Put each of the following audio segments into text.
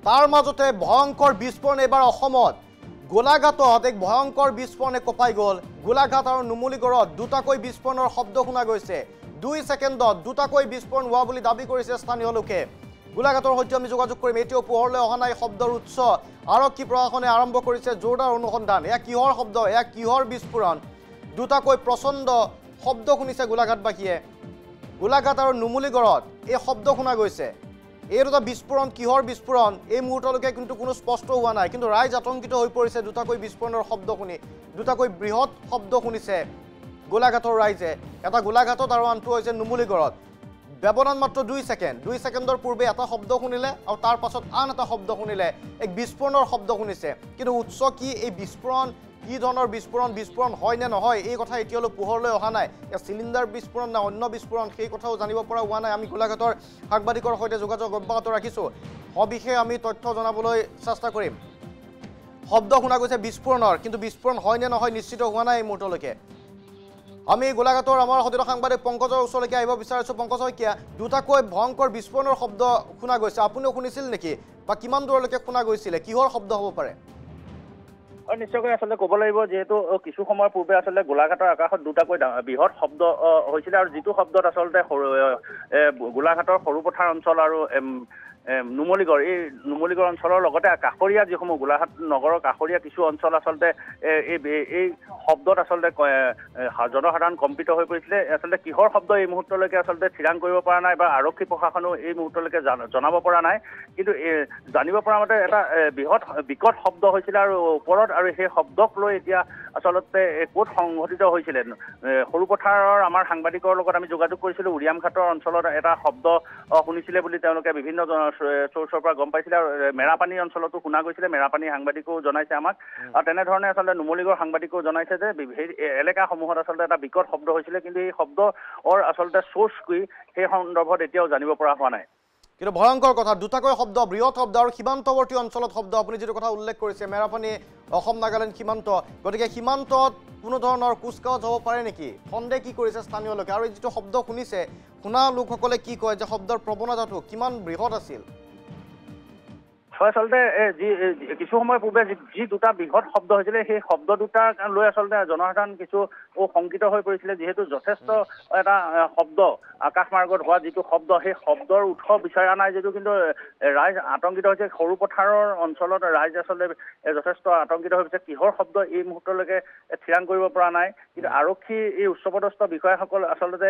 তাৰ মাজতে ভয়ংকৰ বিস্ফোৰণ এবাৰ অসমত গোলাঘাটত এক ভয়ংকৰ বিস্ফোৰণে কঁপাই গ'ল গোলাঘাট আৰু নুমলীগড়ত দুটাকৈ বিস্ফোৰণৰ শব্দ শুনা গৈছে 2 ছেকেণ্ডত দুটাকৈ বিস্ফোৰণ হোৱা বুলি দাবী কৰিছে স্থানীয় লোকে গোলাঘাটৰ সৈতে আমি যোগাযোগ কৰিম এতিয়াও পোহৰলৈ অহা নাই শব্দৰ উৎস আৰক্ষী প্ৰশাসনে আৰম্ভ কৰিছে জোৰদাৰ অনুসন্ধান এয়া কিহৰ শব্দ এয়া কিহৰ বিস্ফোৰণ দুটাকৈ প্ৰচণ্ড শব্দ শুনিছে গোলাঘাটবাসীয়ে গোলাঘাট আৰু নুমলীগড়ত এই শব্দ শুনা গৈছে এই দুটা বিস্ফোৰণ কিহৰ বিস্ফোৰণ এই মুহূৰ্তলৈকে কিন্তু কোনো স্পষ্ট হোৱা নাই কিন্তু ৰাইজ আতংকিত হৈ পৰিছে দুটাকৈ বিস্ফোৰণৰ শব্দ শুনি দুটাকৈ বৃহৎ শব্দ শুনিছে গোলাঘাটৰ ৰাইজে এটা গোলাঘাটত আৰু আনটো হৈছে নুমলীগড়ত ব্যৱধান মাত্ৰ 2 ছেকেণ্ডৰ পূৰ্বে এটা শব্দ শুনিলে আৰু তাৰ পাছত আন এটা শব্দ শুনিলে এক বিস্ফোৰণৰ শব্দ শুনিছে কিন্তু উৎস কি এই বিস্ফোৰণ কি ধৰণৰ বিস্ফোৰণ হয় নে নহয় এই কথা এতিয়ালৈ পোহৰলৈ অহা নাই চিলিণ্ডাৰ বিস্ফোৰণ না অন্য বিস্ফোৰণ সেই কথাও জানিব পৰা হোৱা নাই আমি গোলাঘাটৰ সাংবাদিকৰ সৈতে যোগাযোগ অব্যাহত ৰাখিছোঁ সবিশেষ আমি তথ্য জনাবলৈ চেষ্টা কৰিম শব্দ শুনা গৈছে বিস্ফোৰণৰ কিন্তু বিস্ফোৰণ হয় নে নহয় নিশ্চিত হোৱা নাই এই মুহূৰ্তলৈকে আমি গোলাঘাটৰ আমাৰ সতীৰ্থ সাংবাদিক পংকজৰ ওচৰলৈকে আহিব বিচাৰিছোঁ পংকজ শইকীয়া দুটাকৈ ভয়ংকৰ বিস্ফোৰণৰ শব্দ শুনা গৈছে আপুনিও শুনিছিল নেকি বা কিমান দূৰলৈকে শুনা গৈছিলে কিহৰ শব্দ হ'ব পাৰে নিশ্চয়কৈ আসলে ক'ব লাগিব যেহেতু কিছু সময়ৰ পূৰ্বে আসলে গোলাঘাটৰ আকাশত দুটাকৈ বৃহৎ শব্দ হৈছিলে আৰু যিটো শব্দত আসলে গোলাঘাটৰ সৰুপথাৰ অঞ্চল আৰু নুমলীগড় এই নুমলীগড় অঞ্চলৰ লগতে কাষৰীয়া যিসমূহ গোলাঘাট নগৰৰ কাষৰীয়া কিছু অঞ্চল আসলে এই শব্দত আসলে জনসাধাৰণ কম্পিত হৈ পৰিছিলে আসলে কিহৰ শব্দ এই মুহূৰ্তলৈকে আসলে থিৰাং কৰিব পৰা নাই বা আৰক্ষী প্ৰশাসনেও এই মুহূৰ্তলৈকে জনাব পৰা নাই কিন্তু জানিব পৰা মতে এটা বৃহৎ বিকট শব্দ হৈছিলে আৰু ওপৰত আৰু সেই শব্দক লৈ এতিয়া আসলতে ক'ত সংঘটিত হৈছিলে সৰুপথাৰৰ আমাৰ সাংবাদিকৰ লগত আমি যোগাযোগ কৰিছিলোঁ উৰিয়ামঘাটৰ অঞ্চলত এটা শব্দ শুনিছিলে বুলি তেওঁলোকে বিভিন্ন চ'ৰ্চৰ পৰা গম পাইছিলে আৰু মেৰাপানী অঞ্চলতো শুনা গৈছিলে মেৰাপানী সাংবাদিকেও জনাইছে আমাক আৰু তেনেধৰণে আচলতে নুমলীগড় সাংবাদিকেও জনাইছে যে সেই এলেকাসমূহত আচলতে এটা বিকট শব্দ হৈছিলে কিন্তু এই শব্দৰ আচলতে চ'ৰ্চ কি সেই সন্দৰ্ভত এতিয়াও জানিব পৰা হোৱা নাই কিন্তু ভয়ংকৰ কথা দুটাকৈ শব্দ বৃহৎ শব্দ আৰু সীমান্তৱৰ্তী অঞ্চলত শব্দ আপুনি যিটো কথা উল্লেখ কৰিছে মেৰাপানী অসম নাগালেণ্ড সীমান্ত গতিকে সীমান্তত কোনো ধৰণৰ কুচকাৱাজ হ'ব পাৰে নেকি সন্দেহ কি কৰিছে স্থানীয় লোকে আৰু যিটো শব্দ শুনিছে শুনা লোকসকলে কি কয় যে শব্দৰ প্ৰৱণতাটো কিমান বৃহৎ আছিল হয় আচলতে কিছু সময় পূৰ্বে যি দুটা বৃহৎ শব্দ হৈছিলে সেই শব্দ দুটাক লৈ আচলতে জনসাধাৰণ কিছু শংকিত হৈ পৰিছিলে যিহেতু যথেষ্ট এটা শব্দ আকাশ মাৰ্গত হোৱা যিটো শব্দ সেই শব্দৰ উৎস বিচৰা নাই যদিও কিন্তু ৰাইজ আতংকিত হৈছে সৰুপথাৰৰ অঞ্চলত ৰাইজ আচলতে যথেষ্ট আতংকিত হৈ পৰিছে কিহৰ শব্দ এই মুহূৰ্তলৈকে থিৰাং কৰিব পৰা নাই কিন্তু আৰক্ষী এই উচ্চপদস্থ বিষয়াসকল আচলতে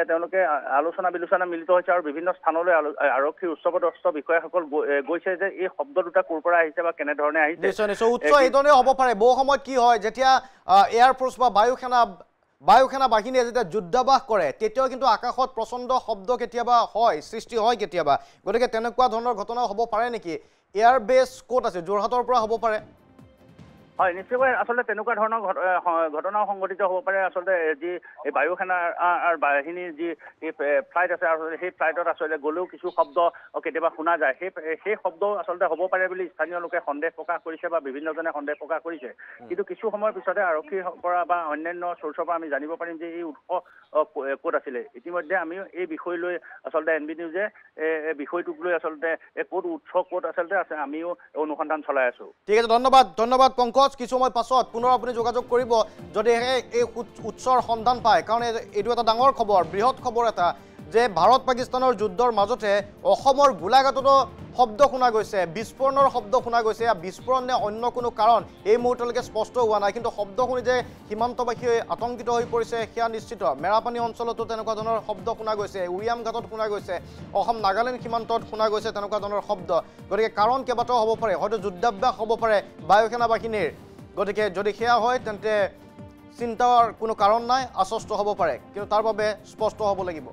তেওঁলোকে আলোচনা বিলোচনা মিলিত হৈছে আৰু বিভিন্ন স্থানলৈ আৰক্ষীৰ উচ্চপদস্থ বিষয়াসকল গৈছে যে এই শব্দ দুটা ক'ৰ পৰা আহিছে বা কেনেধৰণে আহিছে নিশ্চয় উৎস এইধৰণে হ'ব পাৰে বহু সময়ত কি হয় যেতিয়া এয়াৰ ফ'ৰ্চ বা বায়ুসেনা বাহিনীয়ে যেতিয়া যুদ্ধাবাস কৰে তেতিয়াও কিন্তু আকাশত প্ৰচণ্ড শব্দ কেতিয়াবা হয় সৃষ্টি হয় কেতিয়াবা গতিকে তেনেকুৱা ধৰণৰ ঘটনা হ'ব পাৰে নেকি এয়াৰ বেছ ক'ত আছে যোৰহাটৰ পৰা হ'ব পাৰে হয় নিশ্চয়কৈ আচলতে তেনেকুৱা ধৰণৰ ঘটনাও সংঘটিত হ'ব পাৰে আচলতে যি বায়ুসেনাৰ বাহিনীৰ যি ফ্লাইট আছে আৰু সেই ফ্লাইটত আচলতে গ'লেও কিছু শব্দ কেতিয়াবা শুনা যায় সেই শব্দও আচলতে হ'ব পাৰে বুলি স্থানীয় লোকে সন্দেহ প্ৰকাশ কৰিছে বা বিভিন্নজনে সন্দেহ প্ৰকাশ কৰিছে কিন্তু কিছু সময়ৰ পিছতে আৰক্ষীৰ পৰা বা অন্যান্য চ'ৰ্চৰ পৰা আমি জানিব পাৰিম যে এই উৎস ক'ত আছিলে ইতিমধ্যে আমি এই বিষয় লৈ আচলতে NB নিউজে বিষয়টোক লৈ আচলতে ক'ত উৎস ক'ত আচলতে আছে আমিও অনুসন্ধান চলাই আছোঁ ঠিক আছে ধন্যবাদ পংকজ কিছু সময় পাছত পুনৰ আপুনি যোগাযোগ কৰিব যদি এই উৎসৰ সন্ধান পায় কাৰণ এইটো এটা ডাঙৰ খবৰ বৃহৎ খবৰ এটা যে ভাৰত পাকিস্তানৰ যুদ্ধৰ মাজতে অসমৰ গোলাঘাটতো শব্দ শুনা গৈছে বিস্ফোৰণৰ শব্দ শুনা গৈছে বিস্ফোৰণ নে অন্য কোনো কাৰণ এই মুহূৰ্তলৈকে স্পষ্ট হোৱা নাই কিন্তু শব্দ শুনি যে সীমান্তবাসী আতংকিত হৈ পৰিছে সেয়া নিশ্চিত মেৰাপানী অঞ্চলতো তেনেকুৱা ধৰণৰ শব্দ শুনা গৈছে উৰিয়ামঘাটত শুনা গৈছে অসম নাগালেণ্ড সীমান্তত শুনা গৈছে তেনেকুৱা ধৰণৰ শব্দ গতিকে কাৰণ কেইবাটাও হ'ব পাৰে হয়তো যুদ্ধাভ্যাস হ'ব পাৰে বায়ুসেনা বাহিনীৰ গতিকে যদি সেয়া হয় তেন্তে চিন্তাৰ কোনো কাৰণ নাই আশ্বস্ত হ'ব পাৰে কিন্তু তাৰ বাবে স্পষ্ট হ'ব লাগিব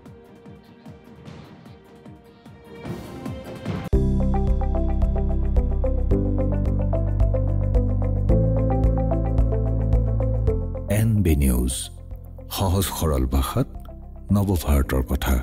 NB নিউজ সহজ সৰল ভাষাত নৱভাৰতৰ কথা